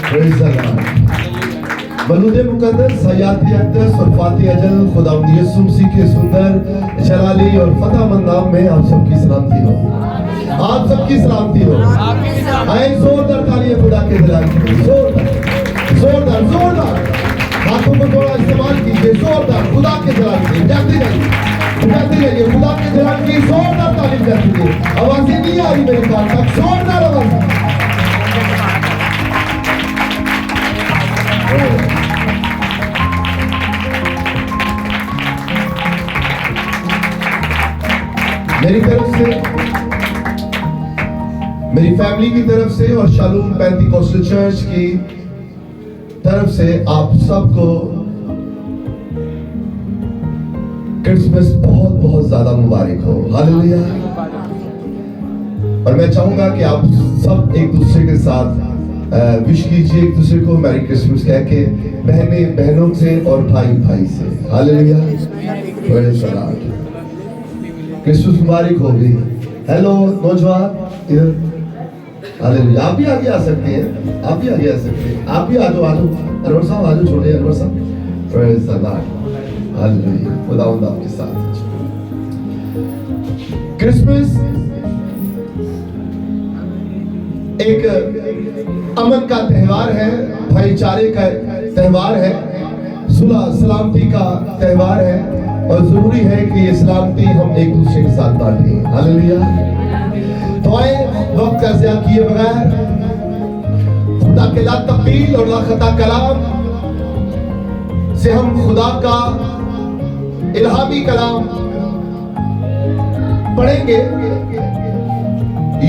Praise the Lord. बलूदे मुकद्दस हयाती अक़दस और फाती अजल खुदावंद यीशु मसीह के सुंदर जलाली और फतेहमंद नाम में आप सबकी सलामती हो। आप सबकी सलामती हो। आए जोरदार तालियां खुदा के जलाल के लिए। जोरदार जोरदार हाथों को थोड़ा इस्तेमाल कीजिए। जोरदार खुदा के जलाल के लिए जाते रहिए खुदा के जलाल की जोरदार तालीम जाती है। आवाजें नहीं आ रही मेरे पास तक। जोरदार आवाज मेरी तरफ से, मेरी फैमिली की तरफ से और शालूम पेंटिकोस्टल चर्च की तरफ से आप सबको क्रिसमस बहुत बहुत ज्यादा मुबारक हो। हालेलुया। और मैं चाहूंगा कि आप सब एक दूसरे के साथ विश कीजिए एक दूसरे को मैरी क्रिसमस कह के, बहनें बहनों से और भाई भाई से। Hallelujah. Praise the Lord. Christmas मुबारक हो गई। हेलो नौजवान इधर। हालेलुया। आप भी आगे आ सकते हैं, आप भी आगे आ सकते हैं, आप भी आ जाओ अनवर साहब आ जाओ, छोटे अनवर साहब। Praise the Lord. हालेलुया। खुदावंद आपके साथ। क्रिसमस एक अमन का त्यौहार है, भाईचारे का त्यौहार है, सुलह सलामती का त्यौहार है और जरूरी है कि ये सलामती हम एक दूसरे के साथ बांटें। हालेलुया। तो आए वक्त का ज़िया किए बगैर खुदा के ला तब्दील और ला खता कलाम से हम खुदा का इल्हामी कलाम पढ़ेंगे।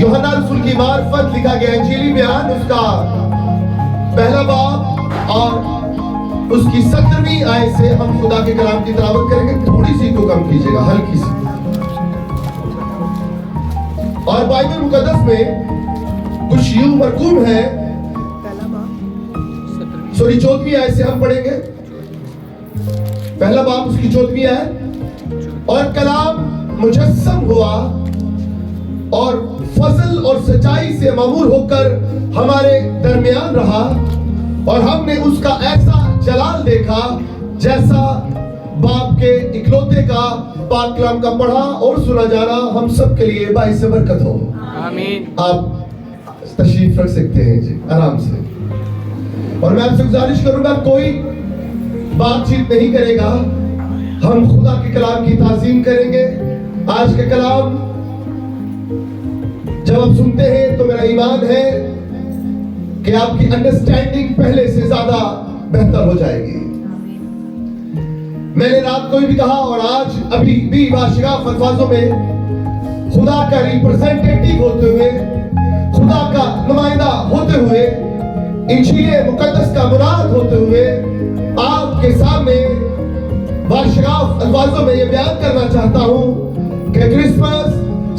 यूहन्ना रसूल की मार्फत लिखा गया इंजीली बयान उसका पहला बाब और उसकी 17वीं आयत से हम खुदा के कलाम की तिलावत करेंगे। थोड़ी सी को कम कीजिएगा, हल्की सी। और बाइबल मुकद्दस में कुछ यूं मरकूम है। 14वीं आयत से हम पढ़ेंगे। पहला बाब उसकी 14वीं आयत। और कलाम मुजस्सम हुआ और फजल और सच्चाई से मामूर होकर हमारे दरमियान रहा और हमने उसका ऐसा जलाल देखा जैसा बाप के इकलौते का पाक कलाम का पढ़ा और सुना जाना हम सब के लिए बाइस बरकत हो। आमीन। आप तशरीफ रख सकते हैं जी आराम से। और मैं आपसे गुजारिश करूंगा कोई बातचीत नहीं करेगा, हम खुदा के कलाम की ताज़ीम करेंगे। आज के कलाम जब आप सुनते हैं तो मेरा ईमान है कि आपकी अंडरस्टैंडिंग पहले से ज्यादा बेहतर हो जाएगी। मैंने रात को भी कहा और आज अभी भी बाशिगाफ अल्फाजों में खुदा का रिप्रेजेंटेटिव होते हुए, खुदा का नुमाइंदा होते हुए, इंजीले मुकद्दस का मुराद होते हुए आपके सामने बाशिगाफ अल्फाजों में यह बयान करना चाहता हूं कि क्रिसमस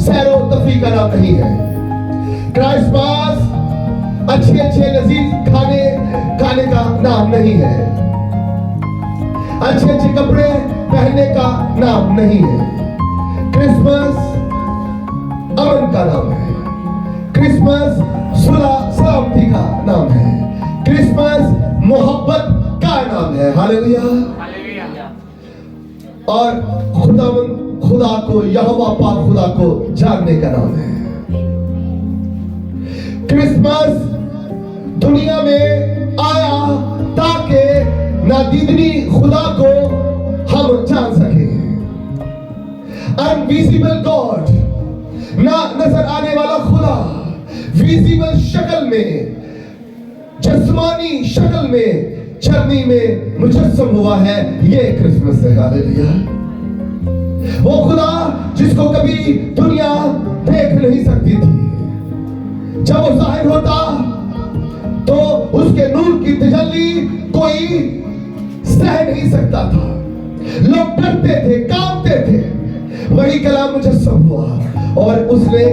सैरो तफरी का नाम नहीं है। क्रिसमस अच्छे अच्छे लजीज खाने खाने का नाम नहीं है। अच्छे अच्छे कपड़े पहनने का नाम नहीं है। क्रिसमस अमन का नाम है। क्रिसमस सुलह सलामती का नाम है। क्रिसमस मोहब्बत का नाम है। हालेलुया। और खुदा को यहोवा पाक खुदा को जानने का नाम है। क्रिसमस दुनिया में आया ताकि नादीदनी खुदा को हम जान सके। अनविजिबल गॉड, ना नजर आने वाला खुदा विजिबल शक्ल में, जिस्मानी शक्ल में, चरनी में मुजस्सम हुआ है। ये क्रिसमस है। हालेलुया। वो खुदा जिसको कभी दुनिया देख नहीं सकती थी, जब वो जाहिर होता तो उसके नूर की तजल्ली कोई सह नहीं सकता था। लोग डरते थे, कांपते थे। वही कलाम मुजस्सम हुआ और उसने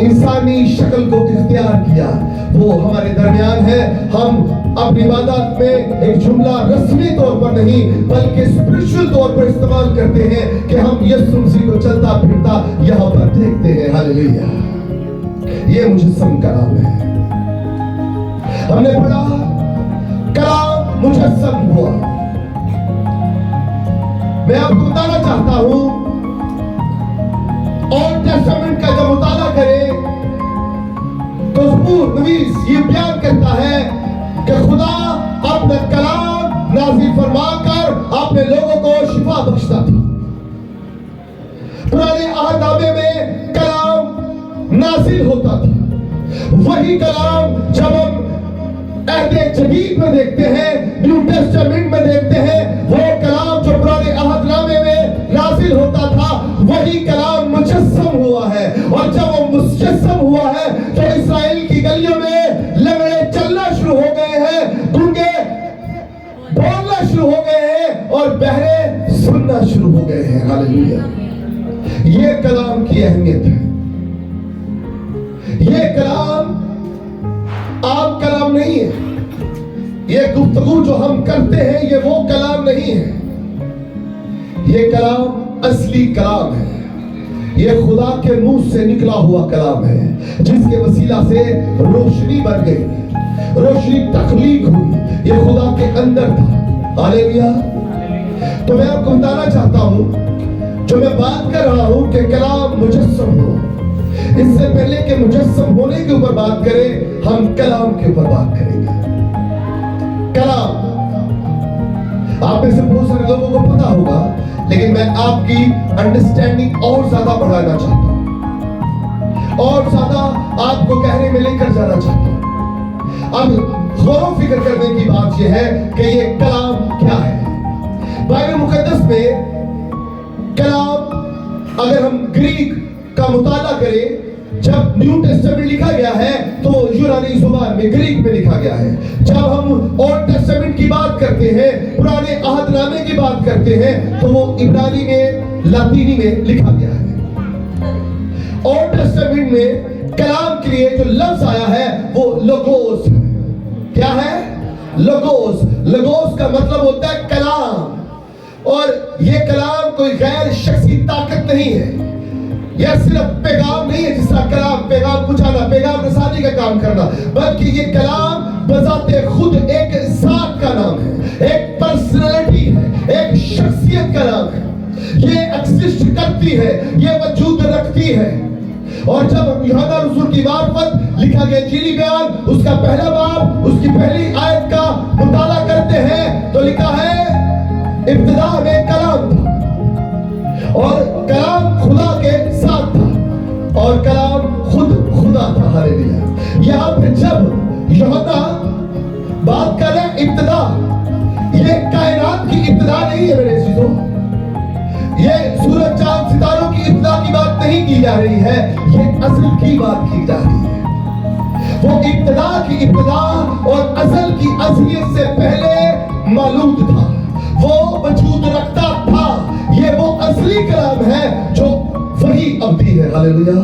इंसानी शक्ल को इख्तियार किया। वो हमारे दरमियान है। हम अपनी इबादत में एक जुमला रस्मी तौर पर नहीं बल्कि स्पिरिचुअल तौर पर इस्तेमाल करते हैं कि हम यीशु मसीह को चलता फिरता यहाँ पर देखते हैं। हालेलुया। ये मुजस्सम कलाम है। हमने पढ़ा कलाम मुजस्सम हुआ। मैं आपको बताना चाहता हूं, ओल्ड टेस्टामेंट का जब मुताला करें तो ज़बूर नवीस ये बयान करता है कि खुदा अपना कलाम नाज़िल फरमाकर अपने लोगों को शिफा बख्शता था। पुराने अहदनामे में कलाम नाज़िल होता था, वही कलाम जब हम अहदे जदीद में देखते हैं, न्यू टेस्टामेंट में देखते हैं, वो कलाम जो पुराने अहदनामे में नाज़िल होता था वही कलाम मुजस्सम हुआ है। और जब वो मुजस्सम हुआ है तो इस्राएल की गलियों में लंगड़े चलना शुरू हो गए हैं, गूंगे बोलना शुरू हो गए हैं और बहरे सुनना शुरू हो गए हैं। हालेलुया। ये कलाम की अहमियत है। ये कलाम आम कलाम नहीं है। ये गुफ्तगू जो हम करते हैं ये वो कलाम नहीं है। ये कलाम असली कलाम है। ये खुदा के मुंह से निकला हुआ कलाम है, जिसके वसीला से रोशनी बन गई, रोशनी तख्लीक हुई। ये खुदा के अंदर था। हालेलुया। तो मैं आपको बताना चाहता हूं, जो मैं बात कर रहा हूं कि कलाम मुजस्सम हो, इससे पहले कि मुजस्सम होने के ऊपर बात करें, हम कलाम के ऊपर बात करेंगे। कलाम आप में से बहुत सारे लोगों को पता होगा, लेकिन मैं आपकी अंडरस्टैंडिंग और ज्यादा बढ़ाना चाहता हूं, और ज्यादा आपको कहने में लेकर जाना चाहता हूं। अब गौर फिक्र करने की बात यह है कि ये कलाम क्या है। बाइबल मुकद्दस में कलाम, अगर हम ग्रीक का मुताला करें, जब न्यू टेस्टामेंट लिखा गया है तो यूनानी जुबान में, ग्रीक में लिखा गया है। जब हम ओल्ड टेस्टामेंट की बात करते हैं, पुराने अहदनामे की बात करते हैं, तो वो इब्रानी में, लातीनी में लिखा गया है। ओल्ड टेस्टामेंट में कलाम के लिए जो लफ्ज आया है वो लोगोस है। क्या है? लोगोस। लोगोस का मतलब होता है कलाम। और ये कलाम कोई गैर शख्सी ताकत नहीं है, यह सिर्फ पैगाम नहीं है, जिसका कलाम पैगाम पहुंचाना, पैगाम रसानी का काम करना, बल्कि ये कलाम बजाते खुद एक जात का नाम है, एक पर्सनालिटी है, एक शख्सियत का नाम है। ये एग्जिस्ट करती है, ये वजूद रखती है। और जब यूहन्ना रसूल की मार्फत लिखा गया इंजीली बयान, उसका पहला बाब, उसकी पहली आयत का मुताला करते हैं तो लिखा है इब्तिदा में कलाम था और कलाम खुदा के साथ था और कलाम खुद खुदा था। हालेलुया। यहाँ पे जब यूहन्ना बात कर रहे हैं इब्तिदा, ये कायनात की इब्तिदा नहीं है मेरे चीजों, ये सूरज चांद सितारों की इब्तिदा की बात नहीं की जा रही है, ये असल की बात की जा रही है। वो इब्तिदा की इब्तिदा और असल की असलियत से पहले मौजूद था, वो वजूद रखता था। ये वो असली कलाम है जो वही अवधि है। हालेलुया।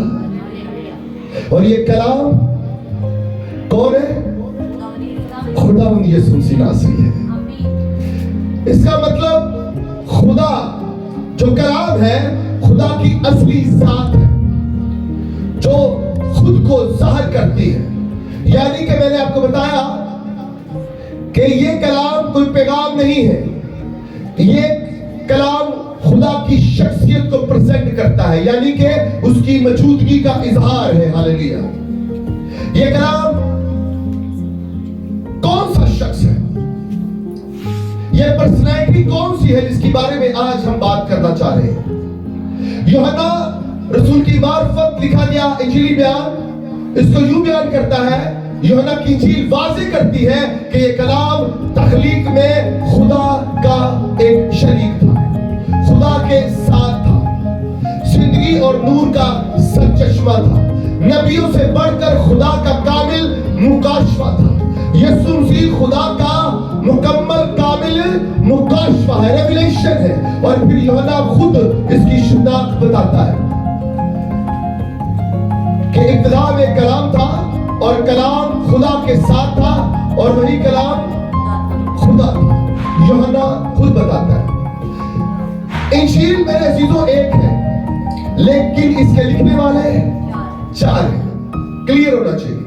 और ये कलाम कौन है? खुदावंद यीशु मसीह नासरी है। इसका मतलब खुदा जो कलाम है, खुदा की असली जात है जो खुद को जाहिर करती है। यानी कि मैंने आपको बताया कि ये कलाम कोई पैगाम नहीं है, ये कलाम खुदा की शख्सियत को प्रेजेंट करता है, यानी कि उसकी मौजूदगी का इजहार है। हालेलुया। ये कलाम कौन सा शख्स है, ये पर्सनैलिटी कौन सी है जिसके बारे में आज हम बात करना चाह रहे हैं। यूहन्ना रसूल की मार्फत लिखा गया इंजीली बयान इसको यूं बयान करता है, यूहन्ना की इंजील वाज़ेह करती है कि ये कलाम तख्लीक में खुदा का एक शरीक था, खुदा के साथ था, जिंदगी और नूर का सरचश्मा था, नबियों से बढ़कर खुदा का कामिल मुकाशफा था। यीशु मसीह खुदा का मुकम्मल कामिल मुकाशफा है, रेवलेशन है। और फिर यूहन्ना खुद इसकी शिनाख्त बताता है कि इब्तिदा में कलाम था और कलाम खुदा के साथ था और वही कलाम खुदा था। यूहन्ना खुद बताता है। इंजील मेरे अजीजों एक है, लेकिन इसके लिखने वाले चार हैं। क्लियर क्लियर होना चाहिए।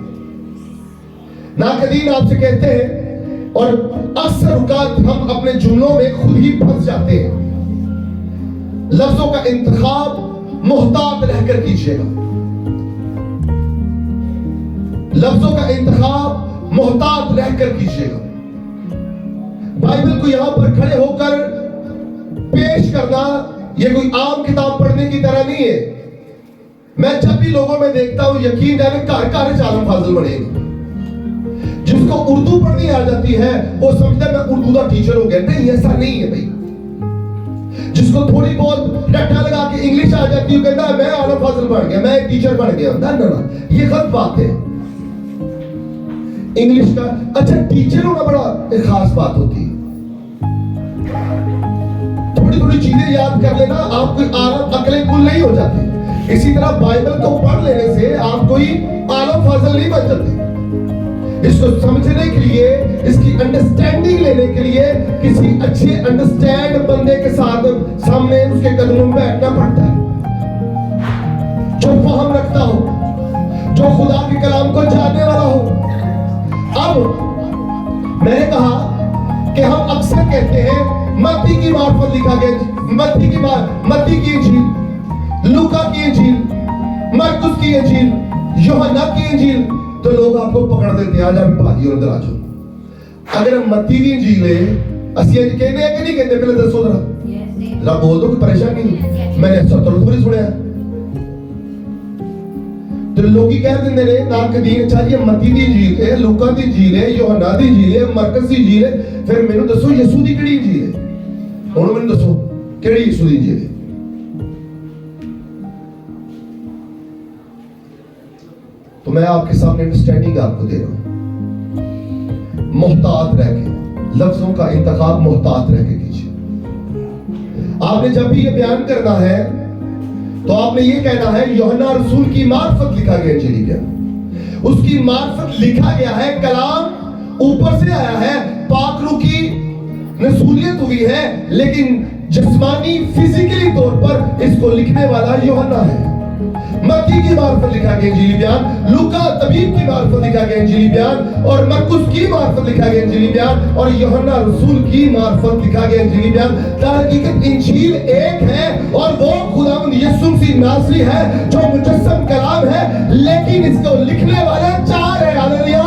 नाकदीन आपसे कहते हैं, और अक्सर औकात हम अपने जुमलों में खुद ही फंस जाते हैं, लफ्जों का इंतखाब मोहतात रहकर कीजिएगा। लफ्जों का इंतखाब मोहतात रहकर कीजिएगा। बाइबल को यहां पर खड़े होकर पेश करना यह कोई आम किताब पढ़ने की तरह नहीं है। मैं जब भी लोगों में देखता हूं, यकीन जाने घर घर आलम फाजिल बनेगी। जिसको उर्दू पढ़नी आ जाती है वो समझता है मैं उर्दू का टीचर हो गया। नहीं, ऐसा नहीं है भाई। जिसको थोड़ी बहुत रट्टा लगा के इंग्लिश आ जाती है कहता है मैं आलम फाजिल बन गया, मैं एक टीचर बन गया। ना ना ना, ये गलत बात है। इंग्लिश का अच्छा टीचर होना बड़ा एक खास बात होती है। थोड़ी थोड़ी चीजें याद कर लेना, आप कोई आलम अकले कुल नहीं हो जाते। इसी तरह बाइबल को पढ़ लेने से आप कोई आलम फाजिल नहीं बन जाते। इसको समझने के लिए, इसकी अंडरस्टैंडिंग लेने के लिए किसी अच्छे अंडरस्टैंड बंदे के साथ सामने उसके कदमों में बैठना पड़ता है, जो फहम रखता हो, जो खुदा के कलाम को जानने वाला हो। अब मैंने कहा कि हम अक्सर कहते हैं मत्ती की मार्फत लिखा गया, मत्ती की इंजील, लूका की इंजील, मरकुस की इंजील, यूहन्ना की इंजील, तो लोग आपको पकड़ देते हैं, आज आप भागी और उधर आ जाओ। अगर हम मत्ती की इंजील है, असली कहते हैं कि नहीं कहते? पहले दसो जरा बोल दो कि परेशान नहीं, मैंने थोड़ी सुना। तो लोग ही कह देंगे ने नाकदीन, अच्छा ये मत्ती की इंजील है, लूका की इंजील है, यूहन्ना की इंजील है, मरकुस की इंजील है, फिर मेनू दसो यीशु दी केड़ी इंजील है? हुण मैनू दसो केड़ी यीशु दी इंजील है? तो मैं आपके सामने अंडरस्टैंडिंग आपको दे रहा हूं। मोहतात रह के, लफ्जों का इंतखाब मोहतात रह के कीजिए। आपने जब भी ये बयान करना है तो आपने ये कहना है यूहन्ना रसूल की मार्फत लिखा गया, चली गया उसकी मार्फत लिखा गया है, कलाम ऊपर से आया है, पाक रूह की रसूलियत हुई है, लेकिन जिस्मानी फिजिकली तौर पर इसको लिखने वाला यूहन्ना है। मत्ती की मार्फत लिखा गया इंजीली बयान, लूका तबीब की मार्फत लिखा गया इंजीली बयान, और मरकुस की मार्फत लिखा गया इंजीली बयान, और यूहन्ना रसूल की मार्फत लिखा गया इंजीली बयान। हकीकत इंजील एक है और वो खुदावंद यीशु मसीह नासरी है जो मुजस्सम कलाम है, लेकिन इसको लिखने वाले चार है। हालेलुया,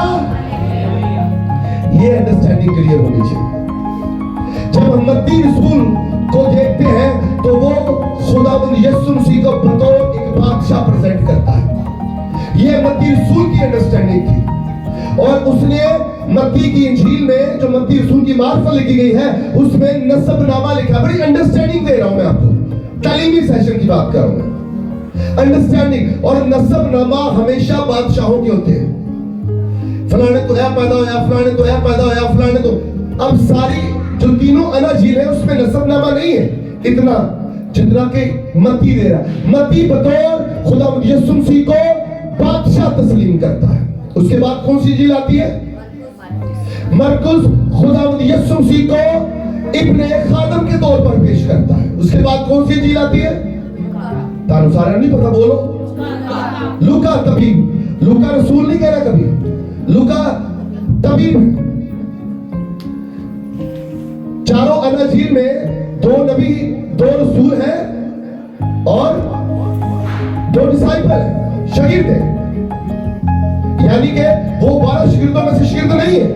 ये अंडरस्टैंडिंग क्लियर होनी चाहिए। जब हम मत्ती रसूल को देखते हैं तो वो खुदावंद यीशु मसीह को बतौर एक बादशाह प्रेजेंट करता है। ये मत्ती रसूल की अंडरस्टैंडिंग थी, और उसने मत्ती की इंजील में जो मत्ती रसूल की मार्फत लिखी गई है उसमें नसबनामा लिखा। बड़ी अंडरस्टैंडिंग दे रहा हूं मैं आपको, तालीमी सेशन की बात कर रहा हूं। अंडरस्टैंडिंग और नसबनामा हमेशा बादशाहों के होते हैं। फलाने तो है पैदा होया, फलाने तो है पैदा होया, फलाने तो। अब सारी जो तीनों अनाजील है उसमें नसबनामा नहीं है इतना जितना के मत्ती दे रहा है। मत्ती बतौर खुदावंद यीशु मसीह को बादशाह तस्लीम करता है। उसके बाद कौन सी इंजील आती है? मरकुस खुदावंद यीशु मसीह को इब्ने खादम के तौर पर पेश करता है। उसके बाद कौन सी इंजील आती है? तानु सारा नहीं पता, बोलो। लूका तबीब, लूका रसूल नहीं कह रहा कभी, लूका तबीब। चारों अनाजील में दो नबी, दो रसूल हैं और दो डिसाइपल हैं, शागिर्द हैं। यानी कि वो 12 शागिर्दों में से शागिर्द नहीं है,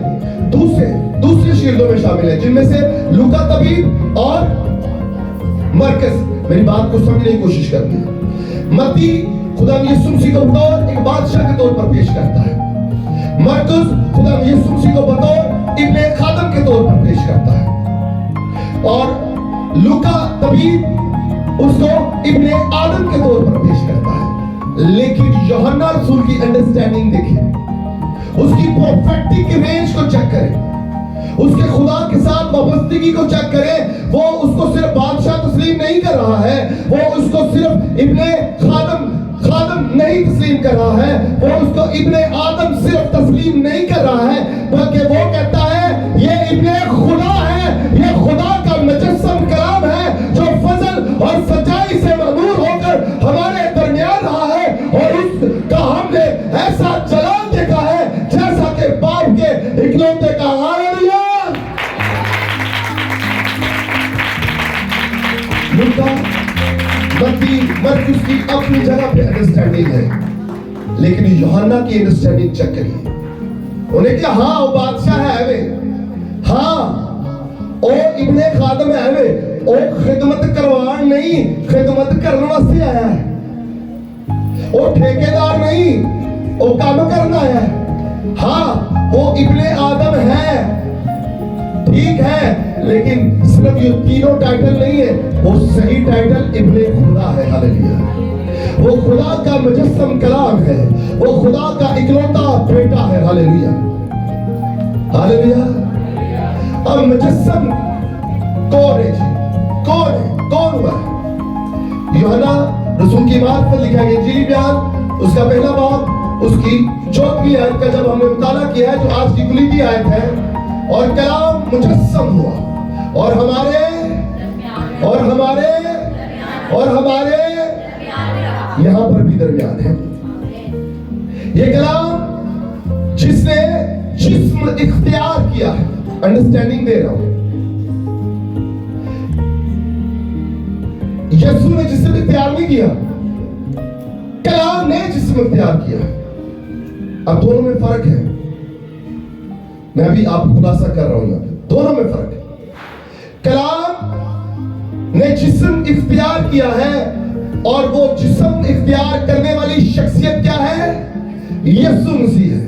दूसरे शागिर्दों में शामिल है, जिनमें से लूका तबीब और मरकुस। मेरी बात को समझने की कोशिश करते हैं। मत्ती खुदा यीशु मसीह को बतौर एक बादशाह के तौर पर पेश करता है। मरकुस खुदा यीशु मसीह को बतौर इब्ने खादम के तौर पर पेश करता है, और लूका तबीब उसको इब्ने आदम के तौर पर पेश करता है। लेकिन यूहन्ना रसूल की अंडरस्टैंडिंग देखिए, उसकी प्रोफेटिक इमेज को चेक करें, उसके खुदा के साथ वाबस्तगी को चेक करें। वो उसको सिर्फ बादशाह तस्लीम नहीं कर रहा है, वो उसको सिर्फ इब्ने खादम नहीं तस्लीम कर रहा है, वो उसको इब्ने आदम सिर्फ तस्लीम नहीं कर रहा है, बल्कि वो कहता है ये इब्ने खुदा है, ये खुदा का मुजस्सम कलाम है जो फजल और सच्चाई से ममूर होकर हमारे दरमियान रहा है, और उसका हमने ऐसा अपनी जगह पे अंडरस्टैंडिंग है, लेकिन यूहन्ना की अंडरस्टैंडिंग चेक करिए। उन्हें क्या, हाँ वो बादशाह है वे, हाँ ओ इब्ने खादम है वे, ओ खिदमत करवान नहीं, खिदमत करने वास्ते आया है, ओ ठेकेदार नहीं, ओ काम करना है। हाँ वो इब्ने आदम है, ठीक है, लेकिन सिर्फ ये तीनों टाइटल नहीं है, वो सही टाइटल इब्ने खुदा है। हालेलुया। वो खुदा का मुजस्सम कलाम है, वो खुदा का इकलौता बेटा है। Hallelujah, hallelujah. अब मुजस्सम कौन है जी? कौन है? कौन हुआ है? यूहन्ना रसूल की बात पर लिखा गया इंजीली बयान उसका पहला बाब उसकी 14वीं आयत का जब हमने मुताला किया है, जो आज की खुली आयत है, और कलाम मुजस्सम हुआ और हमारे यहां पर भी दरमियान है। ये कलाम जिसने जिस्म इख्तियार किया है, अंडरस्टैंडिंग दे रहा हूं, यीशु ने जिस्म इख्तियार नहीं किया, कलाम ने जिस्म इख्तियार किया। अब दोनों में फर्क है, मैं अभी आपको खुलासा कर रहा हूं यहां पे, दोनों में फर्क है। कलाम ने जिस्म इख्तियार किया है और वो जिस्म इख्तियार करने वाली शख्सियत क्या है? यीशु मसीह है।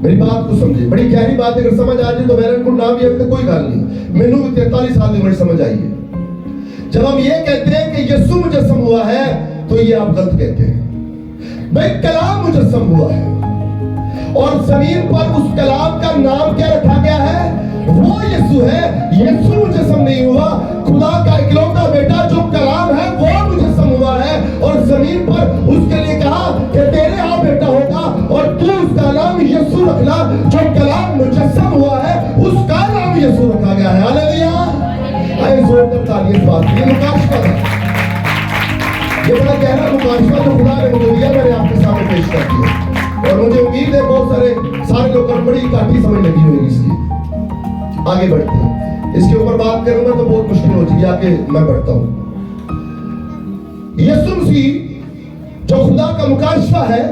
मेरी बात को समझिए, बड़ी गहरी बात अगर समझ आ जाए तो मेरे को ना भी तो कोई गल नहीं, मैनू भी 43 साल की उम्र समझ आई है। जब हम ये कहते हैं कि यीशु मुजस्सम हुआ है तो ये आप गलत कहते हैं। भाई कलाम मुजस्सम हुआ है और जमीन पर उस कलाम का नाम क्या रखा गया है? वो यीशु है। यीशु मुजस्सम नहीं हुआ, खुदा का इकलौता बेटा जो कलाम है वो मुजस्सम हुआ है और जमीन पर उसके लिए कहा कि तेरे यहाँ बेटा होगा और तू उसका नाम यीशु रखना। जो कलाम मुजस्सम हुआ है उसका नाम यीशु रखा गया है। हालेलुया। आइए जोरदार तालियां इस बात की। ये मुकाशफा है, ये बड़ा गहरा मुकाशफा जो खुदा ने मुझे दिया, मैंने आपके सामने पेश कर दिया और मुझे उम्मीद है बहुत सारे लोगों को बड़ी काठी समझ लगी होगी इसकी। आगे बढ़ते हैं, इसके ऊपर बात करूंगा तो बहुत मुश्किल हो जाएगी, आगे मैं बढ़ता हूं। यीशु मसीह जो खुदा का मुकाशफा है,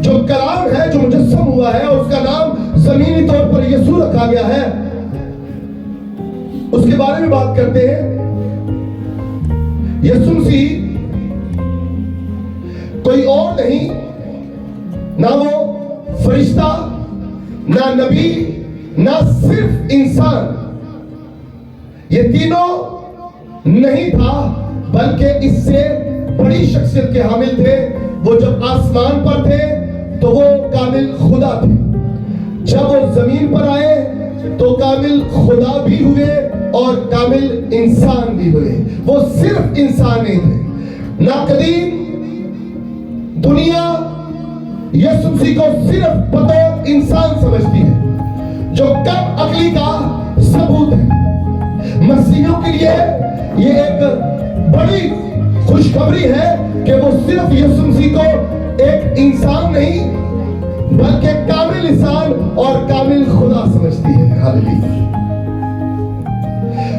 जो कलाम है, जो मुजस्सम हुआ है और उसका नाम जमीनी तौर पर यीशु रखा गया है, उसके बारे में बात करते हैं। यीशु मसीह कोई और नहीं, ना वो फरिश्ता, ना नबी, ना सिर्फ इंसान, ये तीनों नहीं था, बल्कि इससे बड़ी शख्सियत के हामिल थे। वो जब आसमान पर थे तो वो कामिल खुदा थे, जब वो जमीन पर आए तो कामिल खुदा भी हुए और कामिल इंसान भी हुए। वो सिर्फ इंसान नहीं थे। ना कदीम दुनिया यीशु मसीह को सिर्फ बतौर इंसान समझती है, जो कम अकली का सबूत है। मसीहियों के लिए ये एक बड़ी खुशखबरी है कि वो सिर्फ यीशु मसीह को एक इंसान नहीं बल्कि कामिल इंसान और कामिल खुदा समझती है। हालेलुया।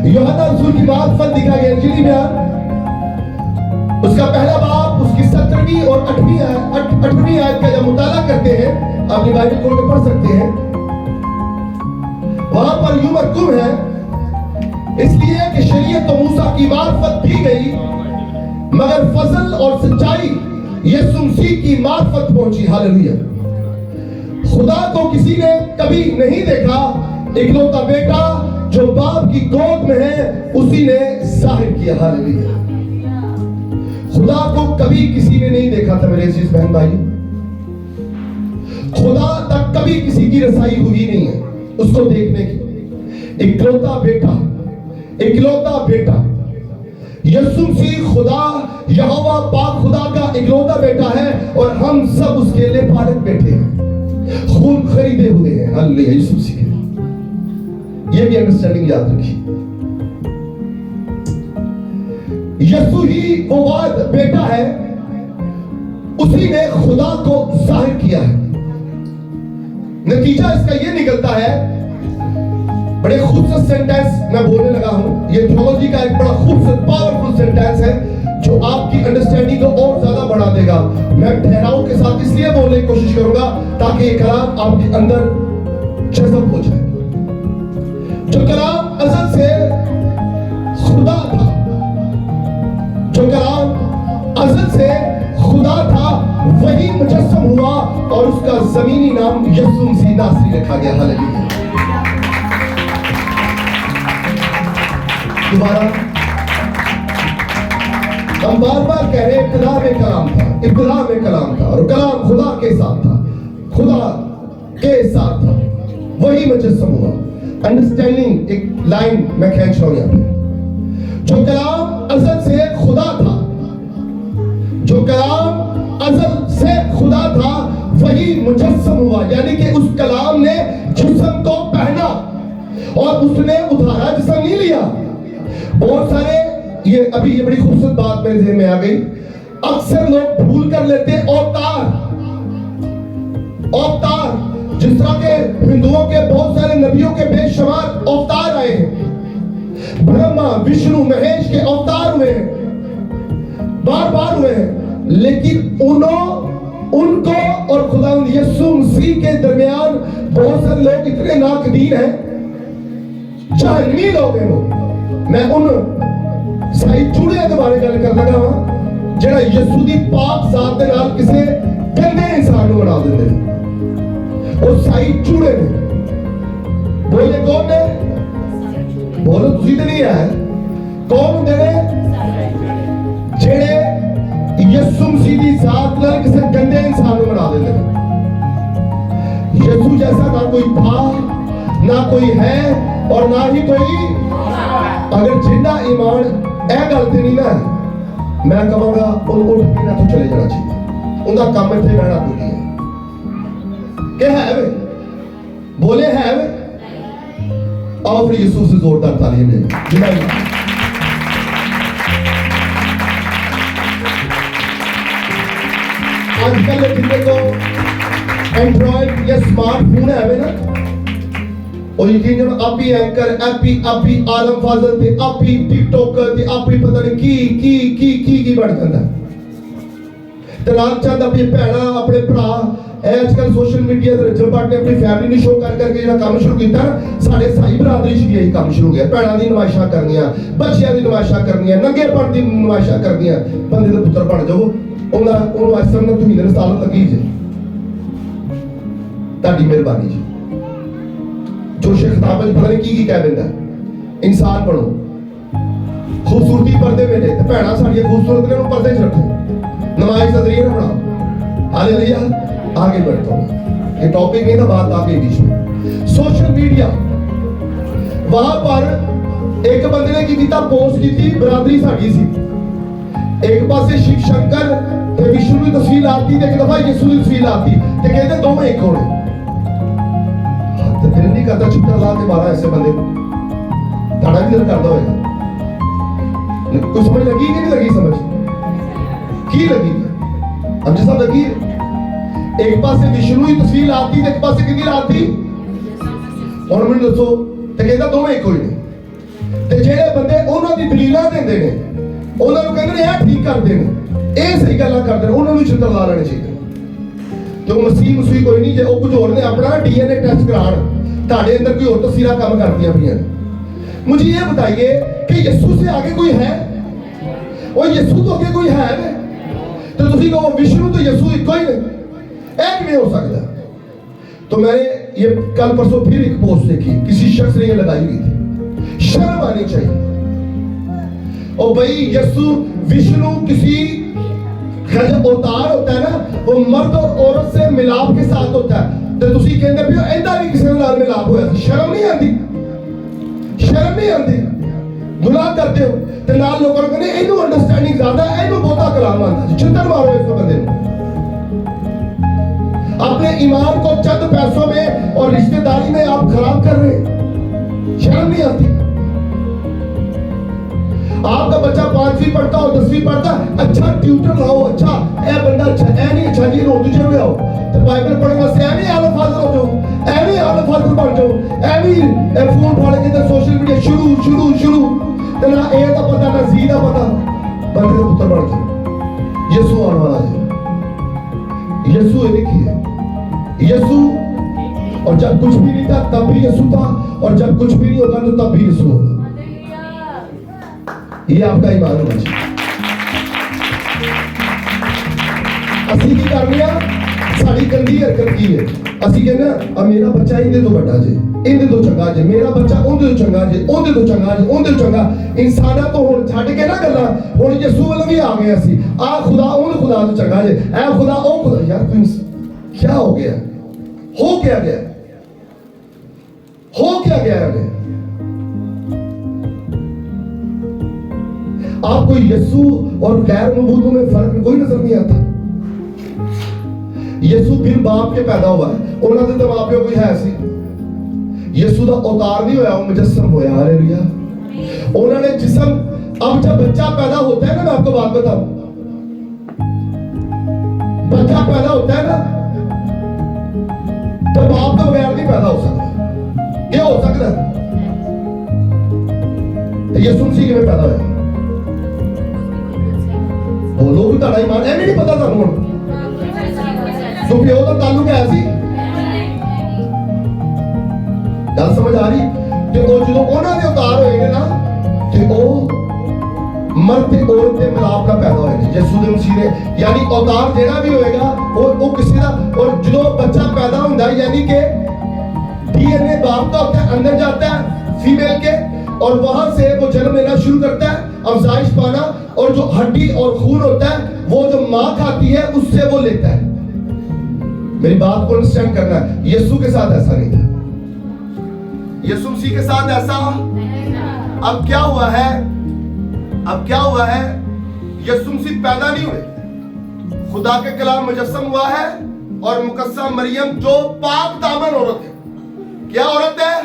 यूहन्ना रसूल की बात पर लिखा गया इंजीली बयान उसका पहला बाब उसकी 17वीं और 8वीं आयत का जब मुताला करते हैं, अपनी बाइबल खोल कर पढ़ सकते हैं, वहां पर यूं मरकूब है, इसलिए कि शरीयत तो मूसा की मार्फत दी गई, मगर फजल और सच्चाई यीशु मसीह की मार्फत पहुंची। हालेलुया। खुदा को किसी ने कभी नहीं देखा, इकलौता बेटा जो बाप की गोद में है उसी ने जाहिर किया। हालेलुया। खुदा को कभी किसी ने नहीं देखा था मेरे अजीज बहन भाइयों, खुदा तक कभी किसी की रसाई हुई नहीं है उसको देखने की। इकलौता बेटा यीशु मसीह खुदा यहोवा पाक खुदा का इकलौता बेटा है और हम सब उसके लिए पालक बैठे हैं, खून खरीदे हुए हैं। हालेलुया। यीशु मसीह के ये भी अंडरस्टैंडिंग याद रखिए। यीशु ही वो वाद बेटा है, उसी ने खुदा को जाहिर किया है। नतीजा इसका ये निकलता है, बड़े खूबसूरत सेंटेंस मैं बोलने लगा हूं, ये थियोलॉजी का एक बड़ा खूबसूरत पावरफुल सेंटेंस है जो आपकी अंडरस्टैंडिंग को और ज्यादा बढ़ा देगा। मैं ठहराव के साथ इसलिए बोलने की कोशिश करूंगा ताकि ये कलाम आपके अंदर जज़ब हो जाए। जो कलाम अज़ल से खुदा था, जो कलाम अज़ल से खुदा था, वही मुजस्सम हुआ और उसका जमीनी नाम यीशु मसीह नासरी रखा गया। हालेलुया। दोबारा हम बार बार कह रहे हैं, इब्तिदा में कलाम था, इब्तिदा में कलाम था और कलाम खुदा के साथ था, खुदा के साथ था, वही मुजस्सम हुआ। अंडरस्टैंडिंग एक लाइन मैं खींच रहा हूं यहां पे। जो कलाम अज़ल से खुदा था, जो कलाम अज़ल से खुदा था, वही मुजस्सम हुआ, यानी कि उस कलाम ने जिस्म को पहना और उसने उठाया, जिस्म नहीं लिया। बहुत सारे ये बड़ी खूबसूरत बात मेरे ज़हन में आ गई। अक्सर लोग भूल कर लेते अवतार, अवतार जिस तरह के हिंदुओं के बहुत सारे नबियों के बेशुमार अवतार आए हैं, ब्रह्मा विष्णु महेश के अवतार हुए हैं, बार बार हुए हैं, लेकिन उनको और खुदा यीशु मसीह के दरमियान बहुत सारे लोग इतने नाकदीर हैं, जहन्नमी लोग हैं। मैं उन साई चूड़िया के बारे गल कर लगा हाँ, जेड़ा यीशु दी पाक जात दे नाल किसे गंदे इंसान को बना देंदे ने। वो साई चूड़े ने, बोले कौन ने? बोलो तुसी ते नहीं है, कौन होंदे ने? जेड़े यीशु मसीह दी जात नाल किसे गंदे इंसान को बना देंदे ने। यीशु जैसा ना कोई था, ना कोई है और ना ही कोई। अगर जिंदा ईमान ए गल ते नहीं ना, मैं कहूंगा उन उठ के ना तो चले जाना चाहिए, उनका काम इत्थे रहना कोई नहीं है। क्या है वे? बोले है वे? आओ फिर यीशु से जोरदार तालियां दें। जिंदा ईमान आजकल जिंदे को एंड्रॉइड या स्मार्टफोन है वे ना, और यकीन करो आप ही एंकर, आप ही आलम फाजल थे, आप ही टिकटॉकर थे, आप ही पता नहीं की बढ़ जाता है। तलाक चंद अपनी भैना अपने भरा आजकल सोशल मीडिया ते रजल भट्ट ने अपनी फैमिली शो कर करके जो काम शुरू किया ना, साढ़े साई बरादरी च भी यही काम शुरू हो गया। भैना दी नुमाइशां करनियां, बच्चियां दी नुमाइशां करनियां, नंगेपन दी नुमाइशां करनियां। बंदे दे पुत्तर बन जाओ, उन्होंने आश्रम में तुम्हें साल लगी जे, ताड़ी मेहरबानी जी। जोशे खिताब में पता नहीं की कह देंदा, इंसान बनो, खूबसूरती पर्दे में ले, तो भैना साड़ियां खूबसूरत ने पर्दे च रखो, नमाज सदरिया ना बनाओ। हालेलुया। आगे बढ़ता हूं, ये टॉपिक नहीं था, बात आगे बीच में। सोशल मीडिया, वहां पर एक बंदे ने की किया, पोस्ट की थी, बरादरी साड़ी सी, एक पासे शिव शंकर ते विष्णु की तस्वीर आती, एक दफा यीशु की तस्वीर आती, ते कहते दोवें एक होने। दिल नहीं करता छुट्टा ला के मारा ऐसे बंदे को, ताड़ा भी दिल करता होगा। कुछ समझ लगी कि नहीं लगी? समझ की लगी? हम जैसा लगी, एक पासे विष्णु की तस्वीर आती, एक पासे कितनी आती, और मैंने दसो ते कहता दोवें एक होई ने। ते जेड़े बंदे उन्हां दी दलीलां देंदे ने, उन्हां नूं कहंदे ने ये ठीक करदे ने, ये सही गल्लां करदे ने, उन्हां नूं छिंतर ला लेने चाहिए। तो मसीह कोई नहीं, जे वो कुछ और ने अपना डीएनए टेस्ट कराण, ताड़े अंदर कोई और तस्वीरां काम करती हैं। मुझे ये बताइए कि यीशु से आगे कोई है? और यीशु तो आगे कोई है? तो तुसी कहो विष्णु तो यीशु एक ही है, एक नहीं हो सकता। तो मैंने ये कल परसों फिर एक पोस्ट देखी, किसी शख्स ने ये लगाई हुई थी, शर्म आनी चाहिए। और भाई यीशु विष्णु किसी जब अवतार होता है ना, वो मर्द और औरत से मिलाप के साथ होता है, तो तुसी कहंदे पियो ऐदा भी किसी नाल मिलाप होया, शर्म नहीं आती? शर्म नहीं आती? गुनाह करते हो ते नाल लोकां नूं कहंदे इहनूं अंडरस्टैंडिंग ज्यादा है, इहनूं बहुता कलाम आंदा जी। छितर मारो इस बंदे नूं। अपने ईमान को चंद पैसों में और रिश्तेदारी में आप खराब कर रहे हैं, शर्म नहीं आती? आपका बच्चा 5वीं पढ़ता हो 10वीं पढ़ता, अच्छा ट्यूटर लाओ, अच्छा ए बंदा अच्छा, ए नहीं अच्छा जी रोटी जो ले आओ, तो बाइबल पढ़ने वास्ते ए नहीं आलम फाजल हो जाओ, ए नहीं आलम फाजल बन जाओ, ए भी फोन फाड़ के सोशल मीडिया शुरू तो ना ए दा पता ना जी दा पता, बंदे का पुत्र बन जाओ। यीशु आने वाला है, यीशु एक ही है। यीशु, और जब कुछ भी नहीं था तब भी यीशु था, और जब कुछ भी नहीं होगा तो तब भी यीशु होगा। ये आपका ईमान होना चाहिए। ਅਸੀਂ ਕੀ ਕਰਨੀ ਆ, ਸਾਡੀ ਗੰਦੀ ਹਰਕਤ ਕੀ ਹੈ, ਅਸੀਂ ਕਹਿੰਦੇ ਆ ਮੇਰਾ ਬੱਚਾ ਇਹਦੇ ਤੋਂ ਵੱਡਾ ਜੇ, ਇਹਦੇ ਤੋਂ ਚੰਗਾ ਜੇ, ਮੇਰਾ ਬੱਚਾ ਉਹਦੇ ਤੋਂ ਚੰਗਾ ਜੇ, ਉਹਦੇ ਤੋਂ ਚੰਗਾ ਜੇ, ਉਹਦੇ ਤੋਂ ਚੰਗਾ। ਇਨਸਾਨਾਂ ਤੋਂ ਹੁਣ ਛੱਡ ਕੇ ਨਾ ਗੱਲਾਂ, ਹੁਣ ਯਿਸੂ ਵੱਲ ਵੀ ਆ ਗਏ ਅਸੀਂ। ਆ ਖੁਦਾ ਉਹ ਖੁਦਾ ਤੋਂ ਚੰਗਾ ਜੇ, ਐ ਖੁਦਾ ਉਹ ਖੁਦਾ। ਯਾਰ ਕੀ ਹੋ ਗਿਆ, ਹੋ क्या गया, हो क्या गया है? आपको यीशु और गैर मबूदों में फर्क कोई नजर नहीं आता। यीशु बिन बाप के पैदा हुआ है, उन्होंने तो मां प्यो कोई है सी। यीशु का अवतार नहीं होया, वो मुजस्सम होया। हालेलुया। उन्होंने जिस्म, अब जब बच्चा पैदा होता है ना, मैं आपको बात बताऊं, बच्चा पैदा होता है ना तो बाप तो बगैर नहीं पैदा हो सकता। क्या हो सकता है? यीशु मसीह किवें पैदा होया? बोलो भी ताड़ा ईमान है नहीं पता था हुण तो प्यो दा ताल्लुक है सी। गल समझ आ रही? ते ओ जदों उन्हां दे अवतार होए ने ना ते ओ मर्द ते औरत दे मिलाप नाल पैदा होए ने यीशु दे मसीह ने। यानी अवतार जेड़ा भी होएगा वो किसी दा, और जदों बच्चा पैदा हुंदा है यानी कि डीएनए बाप का होता है, अंदर जाता है फीमेल के, और वहां से वो जन्म लेना शुरू करता है, अफजाइश पाना, और जो हड्डी और खून होता है वो जो मां खाती है उससे वो लेता है। मेरी बात को अंडरस्टैंड करना है। यीशु के साथ ऐसा नहीं था, यीशु मसीह के साथ ऐसा। अब क्या हुआ है, अब क्या हुआ है, यीशु मसीह पैदा नहीं हुए, खुदा के कलाम मुजस्सम हुआ है, और मुकस्सा मरियम जो पाक दामन औरत है। क्या औरत है?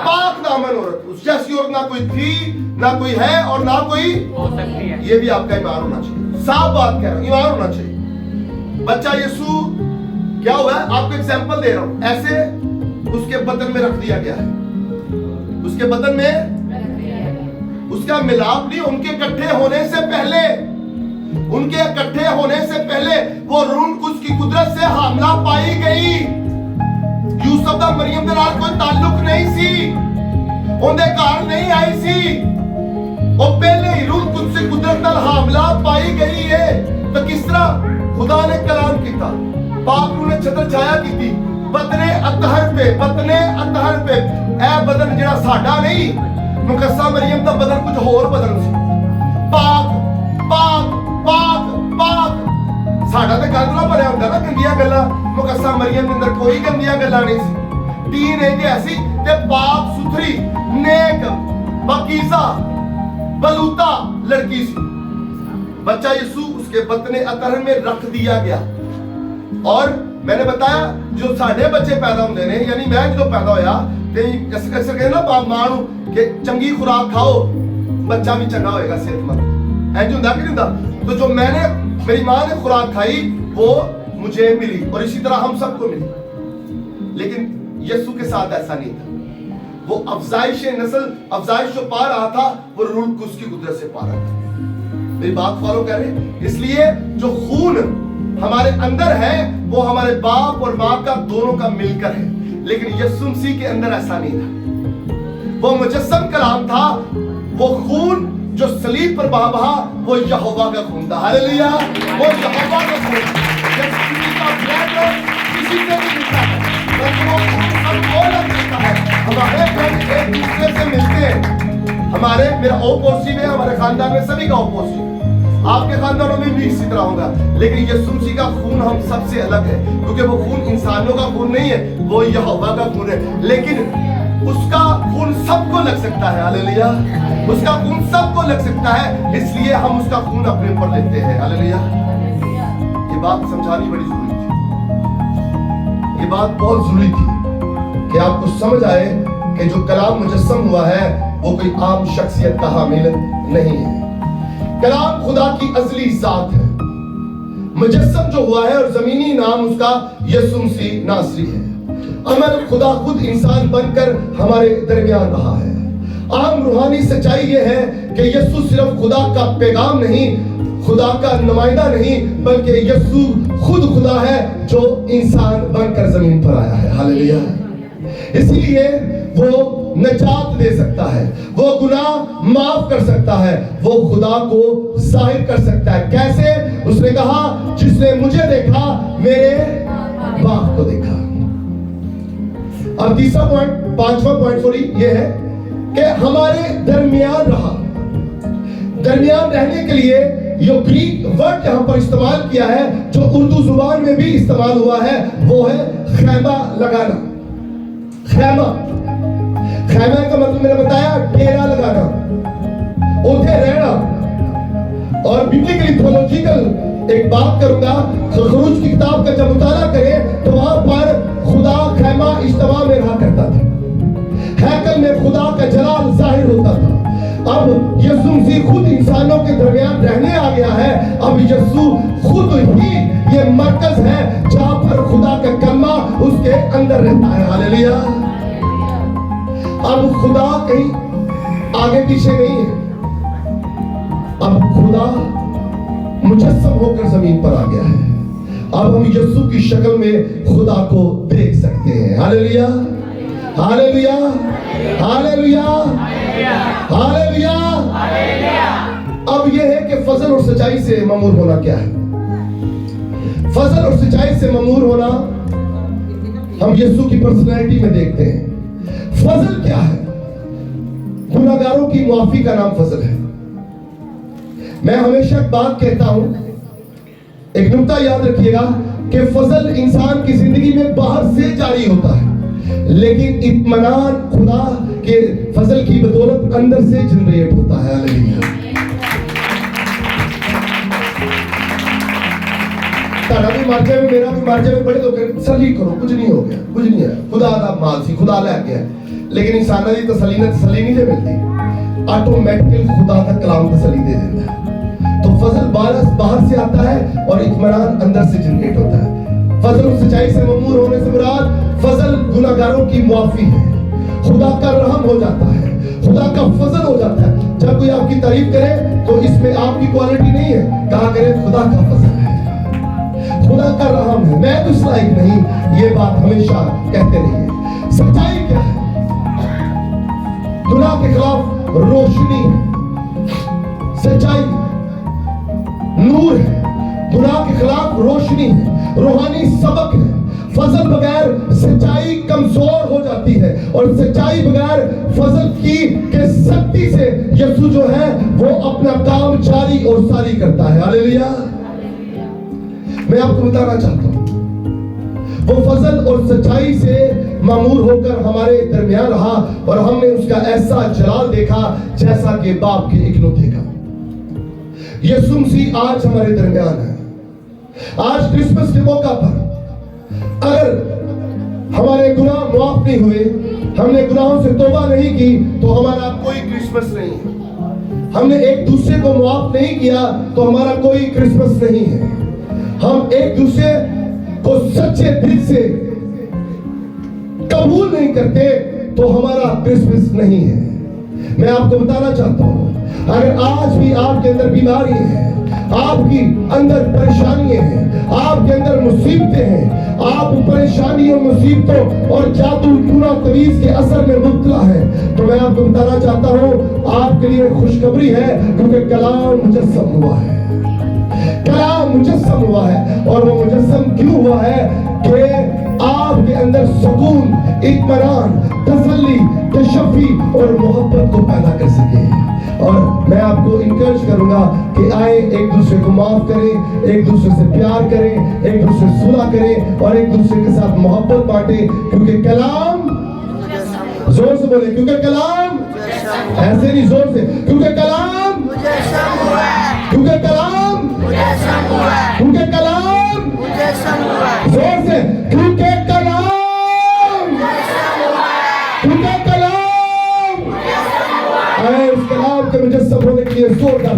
पाक दामन औरत। उस जैसी औरत ना कोई थी, ना कोई है, और ना कोई हो सकती है। ये भी आपका ईमान होना चाहिए। साफ बात कह रहा हूं, ईमान होना चाहिए। बच्चा यीशु क्या हुआ है, आपको एग्जांपल दे रहा हूं। ऐसे उसके बदन में रख दिया गया है, उसके बदन में उसका मिलाप नहीं। उनके इकट्ठे होने से पहले, उनके इकट्ठे होने से पहले वो रूह कुछ की कुदरत से हामला पाई गई। यूसुफ दा मरियम दे नाल कोई ताल्लुक नहीं सी, उनके घर नहीं आई सी। वो पहले ही रूह कुछ से कुदरत नाल हामला पाई गई है। तो किस तरह खुदा ने कलाम किया, पाक रूह ने छत्र छाया की बदने अतहर पे, बदने अतहर पे। ए बदन जेड़ा साडा नहीं, मुकस्सा मरियम दा बदन कुछ होर बदन सी। पाक पाक पाक पाक। साडा ते गंद ना भरिया हुंदा ना गंदियां गल्लां, मुकस्सा मरियम दे अंदर कोई गंदियां गल्लां नहीं सी। टीनेज ऐसी ते पाक सुथरी नेक बकीज़ा बलूता लड़की सी। बच्चा यीशु उसके बतने अतर में रख दिया गया। और मैंने बताया जो साढ़े बच्चे पैदा होंगे ने, यानी मैं जो पैदा होया ते अक्सर कहते ना बाप मां नूं कि चंगी खुराक खाओ बच्चा भी चंगा होएगा, सेहतमंद। ऐसे हुंदा कि नहीं हुंदा? तो जो मैंने, मेरी मां ने खुराक खाई वो मुझे मिली, और इसी तरह हम सबको मिली। लेकिन यीशु के साथ ऐसा नहीं था। वो अफजाइश नस्ल, अफजाइश जो पा रहा था वो रूह कुछ की कुदरत से पा रहा था। मेरी बात फॉलो कर रहे? इसलिए जो खून हमारे अंदर है वो हमारे बाप और मां का दोनों का मिलकर है। लेकिन यीशु मसीह के अंदर ऐसा नहीं था। वो मुजस्सम कलाम था। वो खून जो सलीब पर बहा वो यहोवा का खून था। हालेलुया। वो यहोवा का खून, किसी का ब्लड किसी से नहीं मिलता है, बल्कि वो खून सबको अलग मिलता है। हमारे फ्रेंड एक दूसरे से मिलते हैं। हमारे, मेरा ओपोसी में, हमारे खानदान में सभी का ओपोसी, आपके खानदानों में भी इसी तरह होगा। लेकिन यीशु मसीह का खून हम सबसे अलग है, क्योंकि वो खून इंसानों का खून नहीं है, वो यहोवा का खून है। लेकिन उसका खून सबको लग सकता है। हालेलुया। उसका खून सबको लग सकता है, इसलिए हम उसका खून अपने ऊपर लेते हैं। हालेलुया। ये बात समझानी बड़ी जरूरी थी। ये बात बहुत जरूरी थी कि आपको समझ आए कि जो कलाम मुजस्सम हुआ है वो कोई आम शख्सियत का हामिल नहीं है। कलाम खुदा की अज़ली जात है। मुजस्सम जो हुआ है और जमीनी नाम उसका यीशु मसीह नासरी है। अमल खुदा खुद इंसान बनकर हमारे दरमियान रहा है। आम रूहानी सच्चाई ये है कि यीशु सिर्फ खुदा का पैगाम नहीं, खुदा का नुमाइंदा नहीं, बल्कि यीशु खुद खुदा है जो इंसान बनकर जमीन पर आया है। हालेलुया। इसलिए वो नजात दे सकता है, वो गुनाह माफ कर सकता है, वो खुदा को जाहिर कर सकता है। कैसे? उसने कहा जिसने मुझे देखा मेरे बाप को देखा। अब तीसरा पॉइंट, पांचवा पॉइंट सॉरी, ये है कि हमारे दरमियान रहा। दरमियान रहने के लिए जो ग्रीक वर्ड यहां पर इस्तेमाल किया है, जो उर्दू जुबान में भी इस्तेमाल हुआ है, वो है खैमा लगाना। खैमा, खैमा का मतलब मैंने बताया डेरा लगाना, उधे रहना। और बिब्लिकली थियोलॉजिकल एक बात करूंगा, खरूज की किताब का जब मुताला करें तो वहां पर खुदा खैमा इज्तिमा में रहा करता था, हैकल में खुदा का जलाल जाहिर होता था। अब यीशु मसीह खुद इंसानों के दरमियान रहने आ गया है। अब यीशु खुद ही ये मरकज है जहां पर खुदा का कलमा उसके अंदर रहता है। हालेलुया। अब खुदा कहीं आगे पीछे नहीं है, अब खुदा मुजस्सम होकर जमीन पर आ गया है। अब हम यीशु की शक्ल में खुदा को देख सकते हैं। Hallelujah, hallelujah, hallelujah, hallelujah. अब यह है कि फजल और सच्चाई से ममूर होना क्या है। फजल और सच्चाई से ममूर होना हम यीशु की पर्सनैलिटी में देखते हैं। फजल क्या है? गुनाहगारों की मुआफी का नाम फजल है। मैं हमेशा बात कहता हूं, एक नुक्ता याद रखिएगा कि फजल इंसान की जिंदगी में बाहर से जारी होता है, लेकिन इत्मीनान खुदा के फजल की बदौलत अंदर से जनरेट होता है। हालेलुया। तारा भी मर जाए, मेरा भी मर जाए, बड़े लोग तसल्ली करो, कुछ नहीं हो गया, कुछ नहीं है, खुदा दा माल सी, खुदा ले गया। लेकिन इंसान की तसल्ली नहीं दे मिलती, ऑटोमेटिकली खुदा का कलाम तसल्ली दे देता है। तो फजल बाहर से आता है और इत्मीनान अंदर से जनरेट होता है। फजल और सच्चाई से ममूर होने से मुराद फजल गुनाहगारों की मुआफी है, खुदा का रहम हो जाता है, खुदा का फजल हो जाता है। जब कोई आपकी तारीफ करे तो इसमें आपकी क्वालिटी नहीं है, कहा करे खुदा का फजल है, खुदा का रहम है, मैं तो इस लायक नहीं। ये बात हमेशा कहते रहिए। सच्चाई क्या है? गुनाह के खिलाफ रोशनी है, सच्चाई नूर है, गुनाह के खिलाफ रोशनी है, रूहानी सबक है। फजल बगैर सच्चाई कमजोर हो जाती है, और सच्चाई बगैर फजल की के शक्ति से यीशु जो है वो अपना काम जारी और सारी करता है। हालेलुया। मैं आपको बताना चाहता हूं, वो फजल और सच्चाई से मामूर होकर हमारे दरमियान रहा, और हमने उसका ऐसा जलाल देखा जैसा कि बाप के इकलौते का। यीशु मसीह आज हमारे दरमियान है। आज क्रिसमस के मौका पर अगर हमारे गुनाह माफ नहीं हुए, हमने गुनाहों से तौबा नहीं की, तो हमारा कोई क्रिसमस नहीं है। हमने एक दूसरे को माफ नहीं किया तो हमारा कोई क्रिसमस नहीं है। हम एक दूसरे को सच्चे दिल से कबूल नहीं करते तो हमारा क्रिसमस नहीं है। मैं आपको बताना चाहता हूं, अगर आज भी आपके अंदर बीमारी है, आपकी अंदर परेशानियां हैं, आपके अंदर मुसीबतें हैं, आप परेशानियों, मुसीबतों और जादू टूना तवीज के असर में मुब्तला है, तो मैं आपको बताना चाहता हूं आपके लिए खुशखबरी है, क्योंकि कलाम मुजस्सम हुआ है। कलाम मुजस्सम हुआ है, और वो मुजस्सम क्यों हुआ है कि आपके अंदर सुकून, इत्मीनान, तसल्ली, तशफ़ी और मोहब्बत को पैदा कर सके। और मैं आपको इंकरेज करूंगा कि आए एक दूसरे को माफ करें, एक दूसरे से प्यार करें, एक दूसरे से सुलह करें और एक दूसरे के साथ मोहब्बत बांटें, क्योंकि कलाम, जोर से बोले, क्योंकि कलाम, ऐसे नहीं, जोर से, क्योंकि कलाम, क्योंकि कलाम, क्योंकि कलाम, जोर से, क्योंकि कलाम, क्योंकि कलाम, इस कलाम के मुजस्सम होने के लिए जोरदार